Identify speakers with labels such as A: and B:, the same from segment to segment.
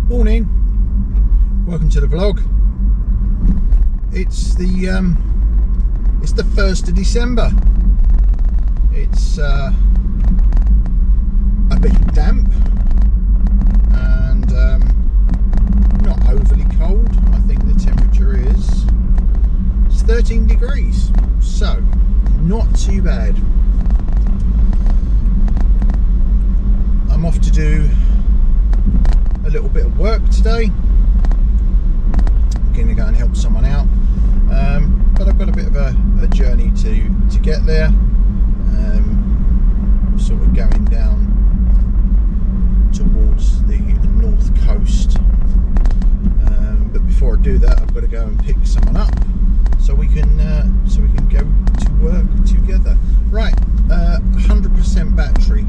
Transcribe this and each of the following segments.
A: Morning, welcome to the vlog. It's the 1st of December. It's a bit damp and not overly cold. I think the temperature is 13 degrees, so not too bad. I'm off to do a little bit of work today. I'm going to go and help someone out, but I've got a bit of a journey to get there. Sort of going down towards the north coast, but before I do that, I've got to go and pick someone up so we can go to work together. Right, 100% battery.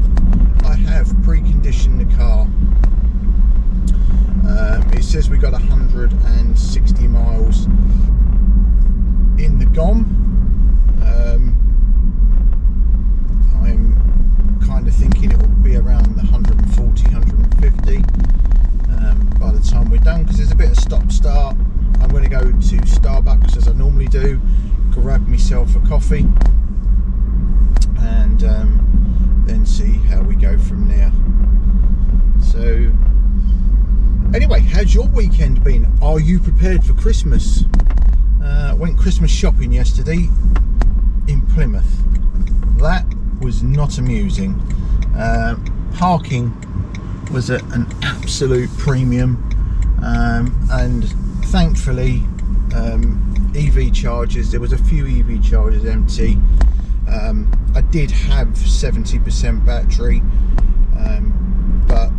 A: I have preconditioned the car. It says we got 160 miles in the GOM. I'm kind of thinking it will be around the 140, 150 by the time we're done, because there's a bit of stop-start. I'm going to go to Starbucks as I normally do, grab myself a coffee, and then see how we go from there. So anyway, how's your weekend been? Are you prepared for Christmas? Went Christmas shopping yesterday in Plymouth. That was not amusing. Parking was at an absolute premium, and thankfully EV chargers, there was a few EV chargers empty. I did have 70% battery, but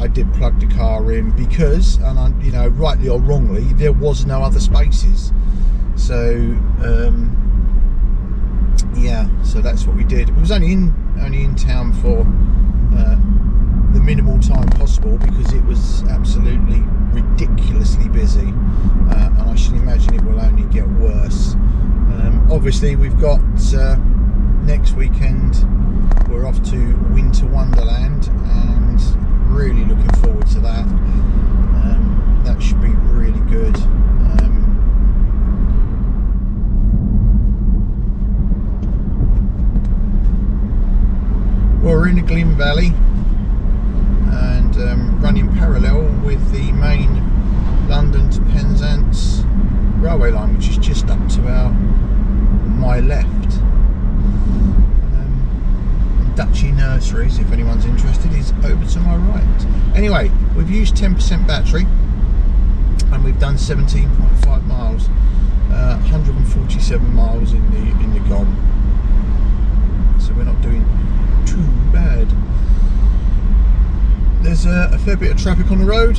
A: I did plug the car in because, and I, you know, rightly or wrongly, there was no other spaces. So yeah, so that's what we did. It was only in town for the minimal time possible because it was absolutely ridiculously busy, and I should imagine it will only get worse. Obviously, we've got next weekend we're off to Winter Wonderland, and really looking forward to that. That should be really good. We're in the Glyn Valley and running parallel with the main London to Penzance railway line, which is just up to my left. Duchy Nurseries, if anyone's interested, is over to my right. Anyway, we've used 10% battery and we've done 17.5 miles, 147 miles in the GOM. So we're not doing too bad. There's a fair bit of traffic on the road,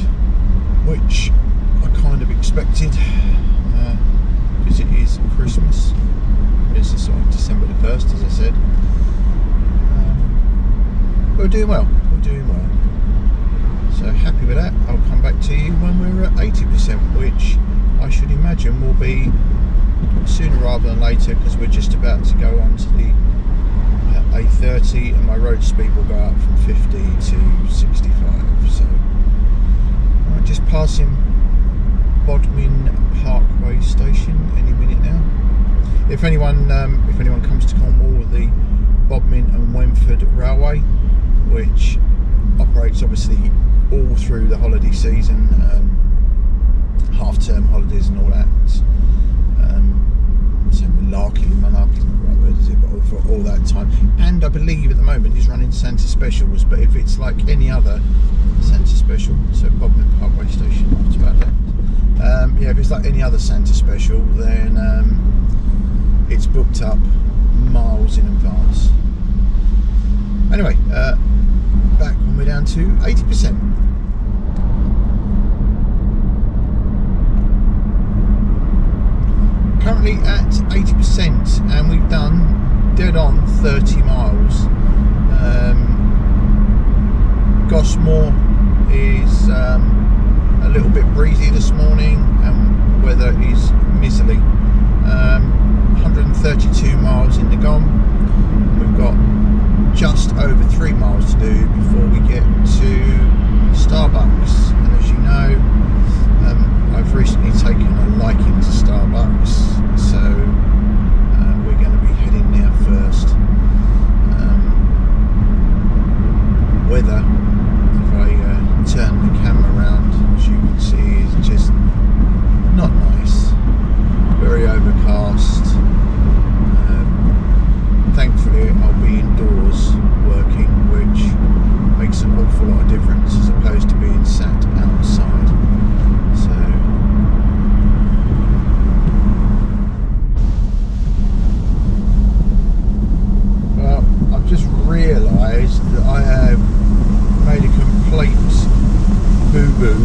A: which I kind of expected, because it is Christmas. It's December the 1st, as I said. We're doing well, so happy with that. I'll come back to you when we're at 80%, which I should imagine will be sooner rather than later, because we're just about to go on to the A30 and my road speed will go up from 50 to 65. So I'm just passing Bodmin Parkway station any minute now. If anyone comes to Cornwall, the Bodmin and Wentford Railway, which operates obviously all through the holiday season, half-term holidays and all that. So malarkey not the right word, is it? But for all that time, and I believe at the moment is running Santa specials. But if it's like any other Santa special, so Bodmin Parkway station, that's about that. Yeah, if it's like any other Santa special, then it's booked up miles in advance. Anyway, back when we're down to 80%. Currently at 80%, and we've done dead on 30 miles. Gosmore is a little bit breezy this morning, and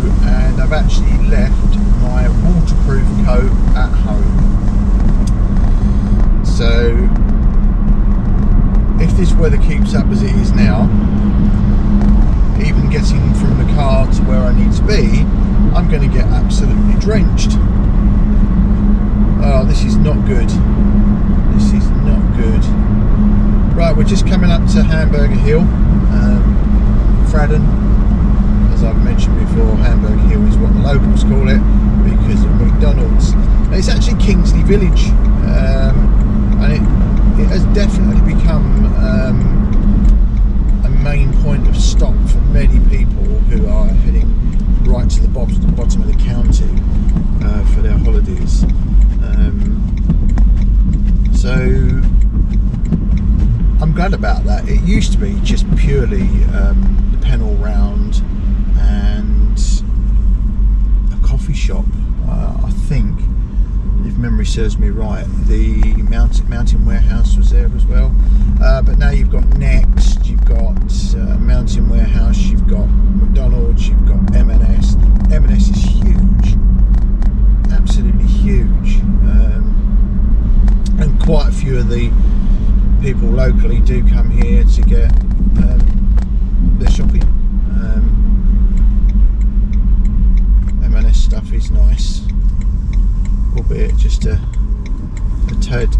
A: and I've actually left my waterproof coat at home. So if this weather keeps up as it is now, even getting from the car to where I need to be, I'm going to get absolutely drenched. Oh, this is not good. This is not good. Right, we're just coming up to Hamburger Hill, Fradden. As I've mentioned before, Hamburger Hill is what the locals call it because of McDonald's. It's actually Kingsley Village, and it has definitely become a main point of stop for many people who are heading right to the bottom of the county for their holidays. So I'm glad about that. It used to be just purely the Pennell Round and a coffee shop. I think, if memory serves me right, the Mountain Warehouse was there as well. But now you've got Next, you've got Mountain Warehouse, you've got McDonald's, you've got M&S. M&S is huge, absolutely huge, and quite a few of the people locally do come here to get their shopping. M&S stuff is nice, albeit just a tad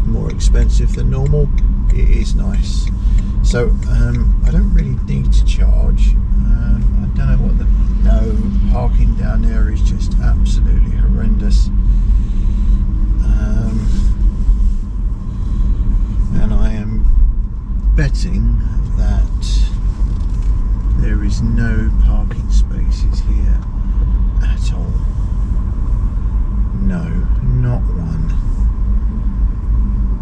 A: more expensive than normal. It is nice. So I don't really need to charge. I don't know what no, parking down there is just absolutely horrendous. And I am betting that there is no parking spaces here at all. No, not one.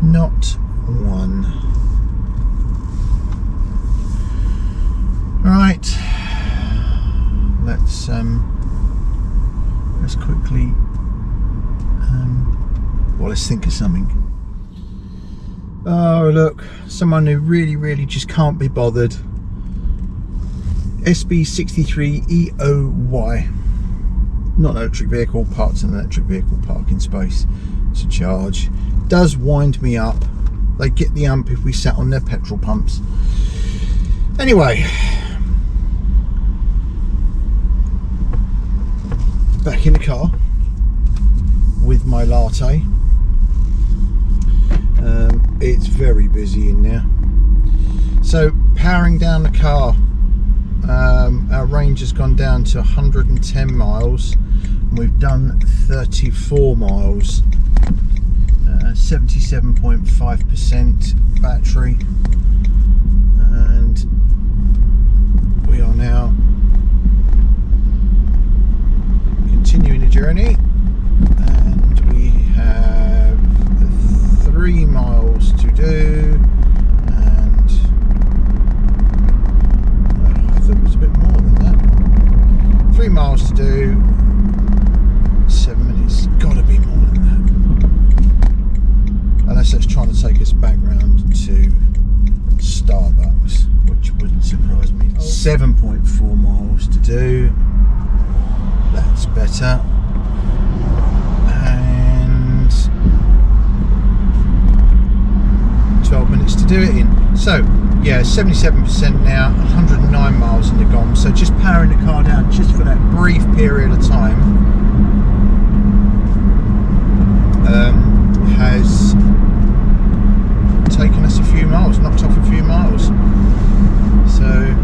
A: Not one. Right, let's quickly let's think of something. Oh look, someone who really just can't be bothered. SB63EOY, not an electric vehicle, parts an electric vehicle parking space to charge. Does wind me up. They get the ump if we sat on their petrol pumps. Anyway, back in the car with my latte. It's very busy in there. So powering down the car, our range has gone down to 110 miles and we've done 34 miles. 77.5% battery, and we are now continuing the journey, and we have 3 miles to do, and I thought it was a bit more than that. 3 miles to do, 7 minutes, gotta be more than that. Unless that's trying to take us back round to Starbucks, which wouldn't surprise me. 7.4 miles to do. That's better. And 12 minutes to do it in. So, yeah, 77% now, 109 miles in the gone. So just powering the car down just for that brief period of time has taken us a few miles, knocked off a few miles. So,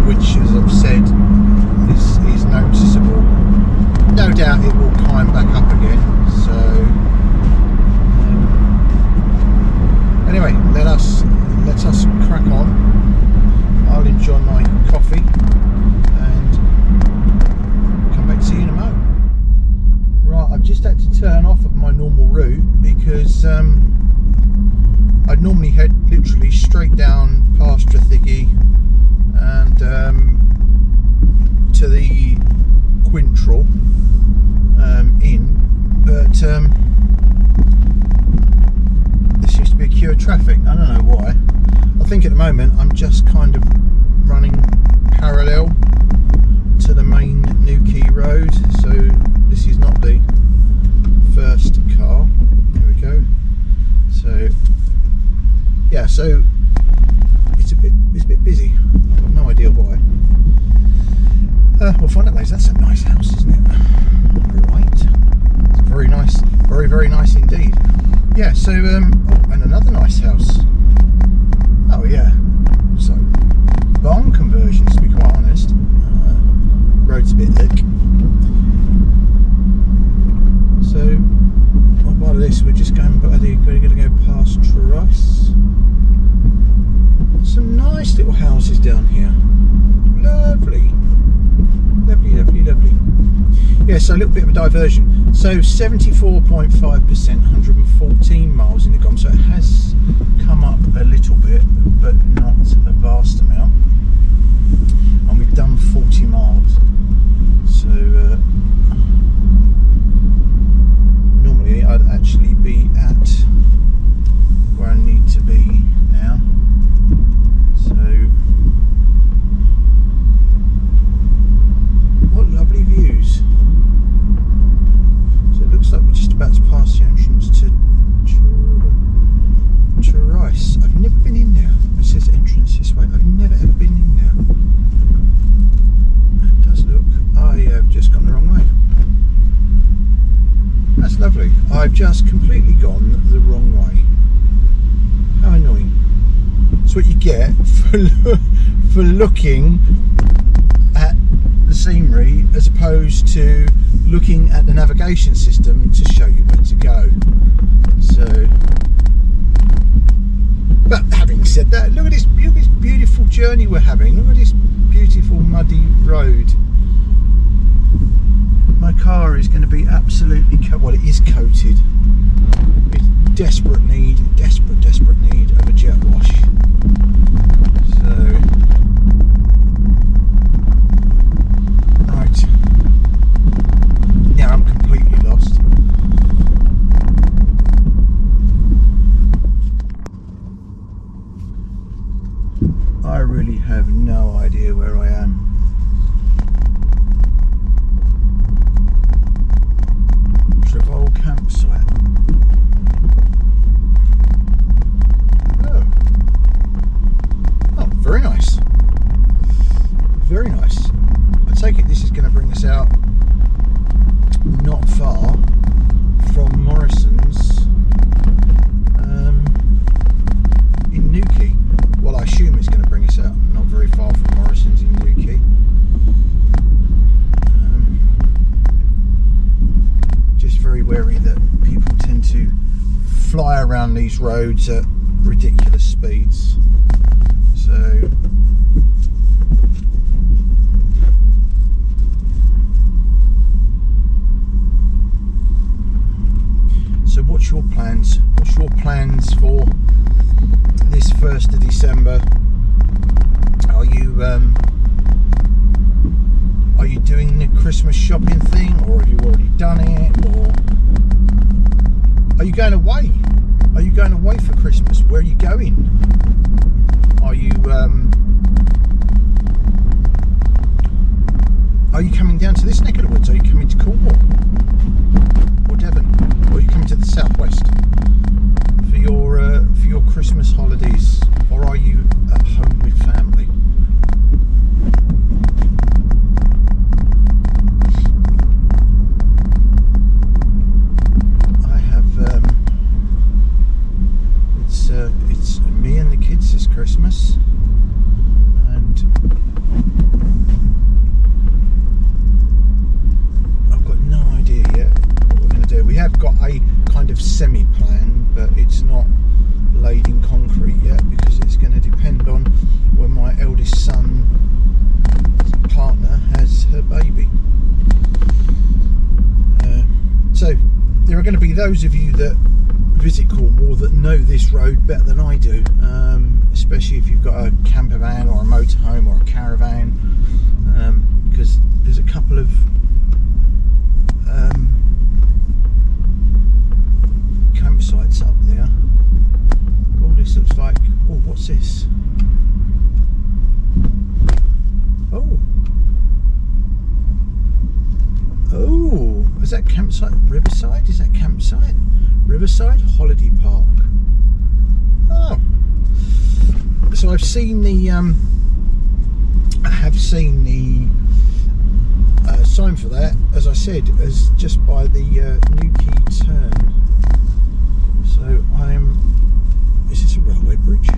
A: which, as I've said, is noticeable. No doubt it will climb back up again. So, anyway, let us crack on. I'll enjoy my coffee and come back to you in a moment. Right, I've just had to turn off of my normal route because I'd normally head literally straight down past Strathigi and to the Quintrell inn, but there seems to be a queue of traffic. I don't know why. I think at the moment I'm just kind of running parallel to the main Newquay Road, so this is not the first car. There we go. So yeah, so it's a bit busy. I've got no idea why. We'll find out later. That's a nice house, isn't it? Right. It's very nice, very nice indeed. Yeah. So and another nice house. Oh yeah. So barn conversions, to be quite honest. Road's a bit thick. So by this, we're just going to go past Trice. Some nice little houses down here. Lovely. Yeah, so a little bit of a diversion. So 74.5%, 114 miles in the gone. So it has come up a little bit, but not a vast amount. And we've done 40 miles. So normally I'd actually be at where I need to be now. So what lovely views. So it looks like we're just about to pass the entrance to Rice. I've never been in there. It says entrance this way. I've never ever been in there. It does look, I have just gone the wrong way. That's lovely. I've just completely gone the wrong way. How annoying. That's what you get for looking at the scenery as opposed to looking at the navigation system to show you where to go. So, but having said that, look at this beautiful journey we're having. Look at this beautiful muddy road. My car is going to be absolutely well, it is coated. It's desperate need of a jet wash. So right, now I'm completely lost. I really have no idea where I am. Campsite. Oh, very nice. Very nice. I take it this is going to bring us out not far from Morrison's in Newquay. Well, I assume it's going to bring us out not very far from Morrison's in Newquay. Very wary that people tend to fly around these roads at ridiculous speeds. So what's your plans? What's your plans for this 1st of December? Are you doing the Christmas shopping thing, or have you already done it, or are you going away? Are you going away for Christmas? Where are you going? Are you coming down to this neck of the woods? Are you coming to Cornwall or Devon? Or are you coming to the southwest for your Christmas holidays, or are you at home with family? It's me and the kids this Christmas, and I've got no idea yet what we're going to do. We have got a kind of semi-plan, but it's not laid in concrete yet because it's going to depend on when my eldest son's partner has her baby. So there are going to be those of you that visit Cornwall that know this road better than I do, especially if you've got a camper van or a motorhome or a caravan, because there's a couple of campsites up there. Oh, this looks like, oh, what's this? that campsite? Riverside? Is that campsite? Riverside Holiday Park. Oh, so I've seen the I have seen the sign for that, as I said, as just by the Newquay turn. So is this a railway bridge?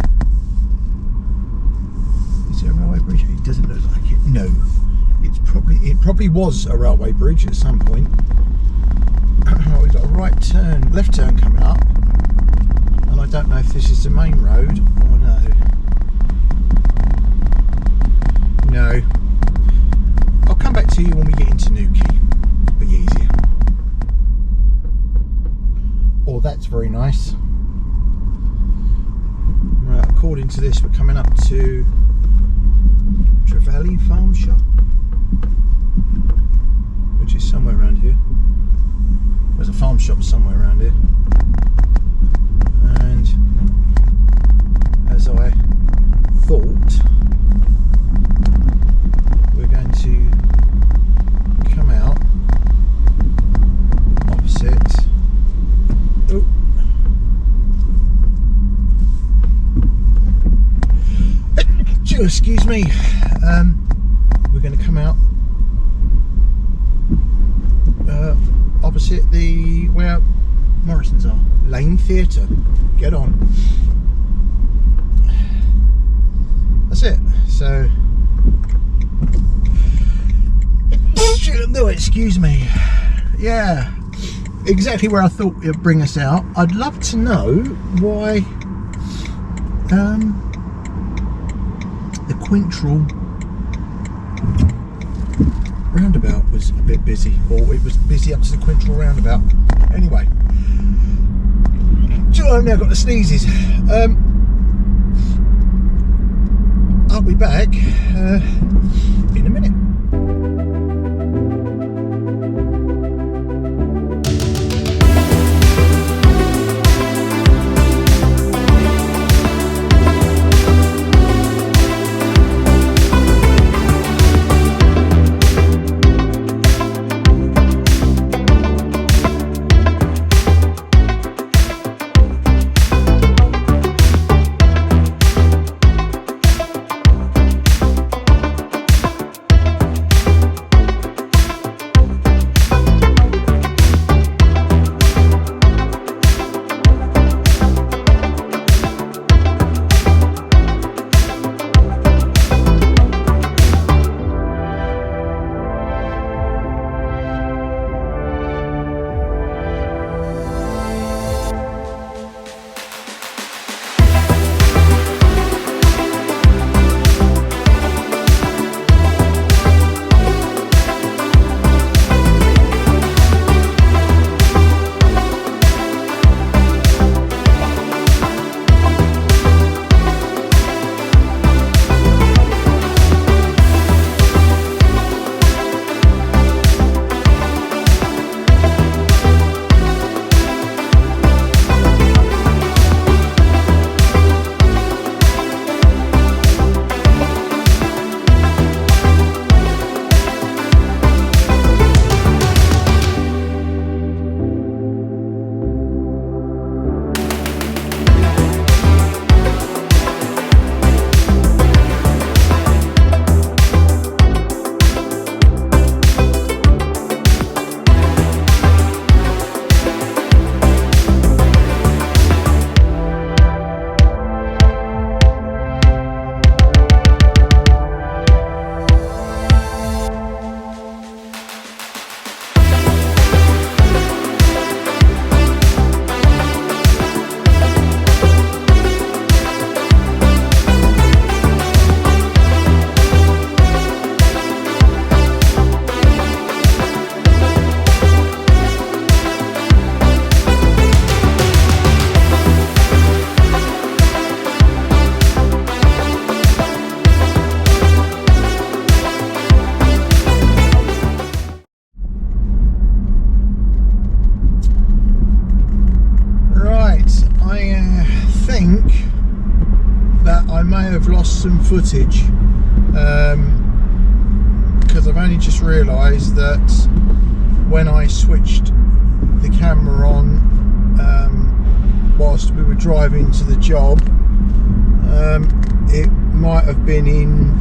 A: Is it a railway bridge? It doesn't look like it. No, it probably was a railway bridge at some point. We've got a left turn coming up, and I don't know if this is the main road or no. No. I'll come back to you when we get into Newquay. It'll be easier. Oh, that's very nice. Right, according to this, we're coming up to Trevally Farm Shop, which is somewhere around here. There's a farm shop somewhere around here. And as I thought, we're going to come out opposite. Oh. Excuse me. We're going to come out opposite where Morrison's are. Lane Theatre. Get on. That's it. So, no, excuse me. Yeah, exactly where I thought it would bring us out. I'd love to know why the Quintrell roundabout was a bit busy, or it was busy up to the Quintrell roundabout. Anyway, I've now got the sneezes. I'll be back in a minute. Some footage because I've only just realised that when I switched the camera on whilst we were driving to the job, it might have been in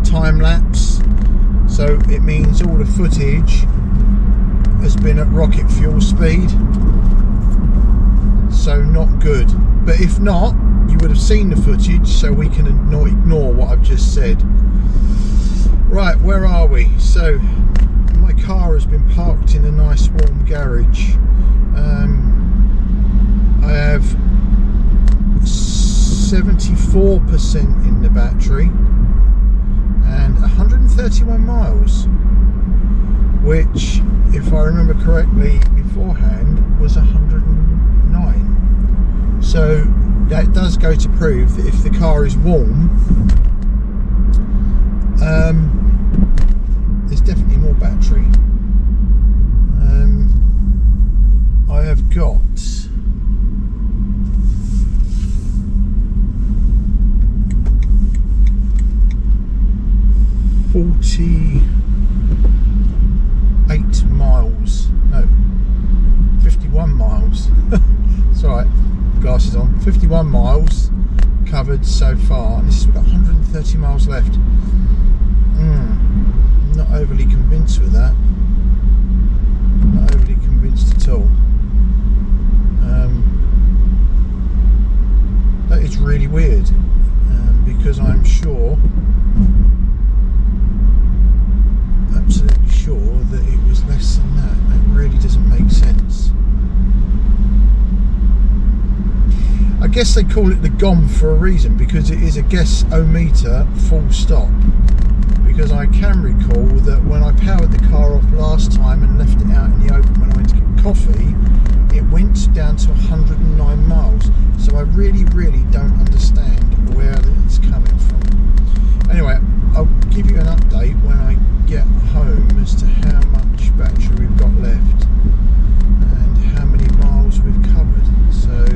A: time lapse, so it means all the footage has been at rocket fuel speed, so not good. But if not, you would have seen the footage, so we can ignore what I've just said. Right, where are we? So my car has been parked in a nice warm garage. I have 74% in the battery and 131 miles, which, if I remember correctly beforehand, was 109. So that does go to prove that if the car is warm, there's definitely more battery. I have got 48 miles, no, 51 miles. It's alright, glasses on. 51 miles covered so far, and we've got 130 miles left. Not overly convinced with that. Not overly convinced at all. That is really weird, because I'm sure, absolutely sure, that it was less than that. That really doesn't make sense. I guess they call it the GOM for a reason, because it is a guess-o-meter full stop. Because I can recall that when I powered the car off last time and left it out in the open when I went to get coffee, it went down to 109 miles. So I really don't understand where it's coming from. Anyway, I'll give you an update when I get home as to how much battery we've got left and how many miles we've covered. So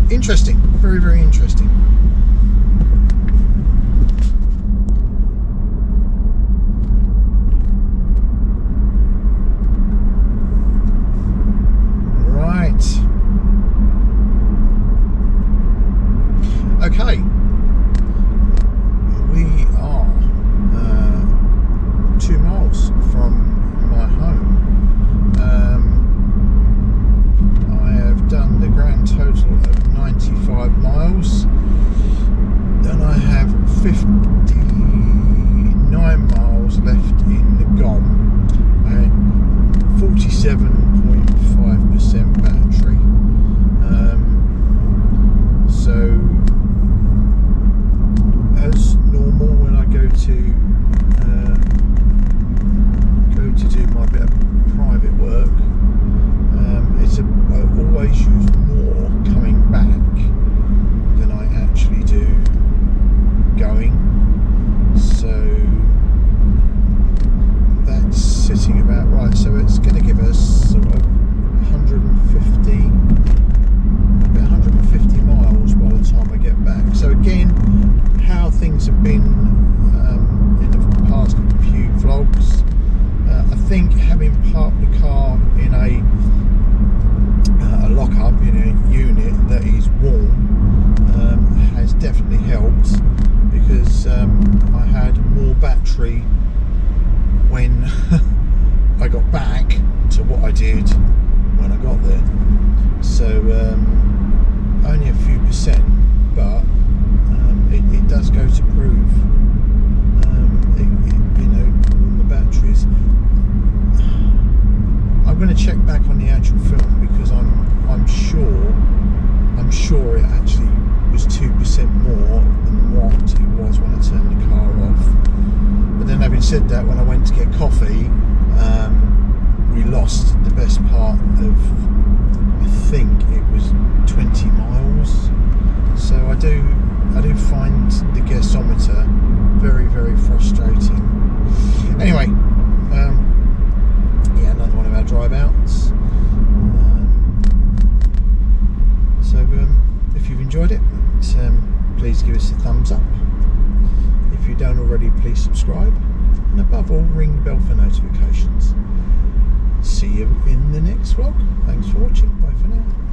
A: interesting, very interesting. Okay, we are 2 miles from my home. I have done the grand total of 95 miles, and I have 59 miles left in the GOM and 47.5% battery. So as normal, when I go to do my bit of private work, I always use more coming back than I actually do going. So that's sitting about right. So it's going to give us sort of 150 miles by the time I get back. So again, how things have been in the past few vlogs, I think having parked the car in a lock-up in a unit that is warm has definitely helped, because I had more battery when I got back to what I did when I got there. So only a few percent, but it does go to prove, you know, on the batteries. I'm going to check back on the actual film, because I'm sure it actually was 2% more than what it was when I turned the car off. But then, having said that, when I went to get coffee, we lost the best part of, I think it was 20 miles. So I do find the guessometer very frustrating. Anyway, yeah, another one of our drive outs. So if you've enjoyed it, please give us a thumbs up. If you don't already, please subscribe, and above all, ring the bell for notifications. See you in the next vlog. Thanks for watching. Bye for now.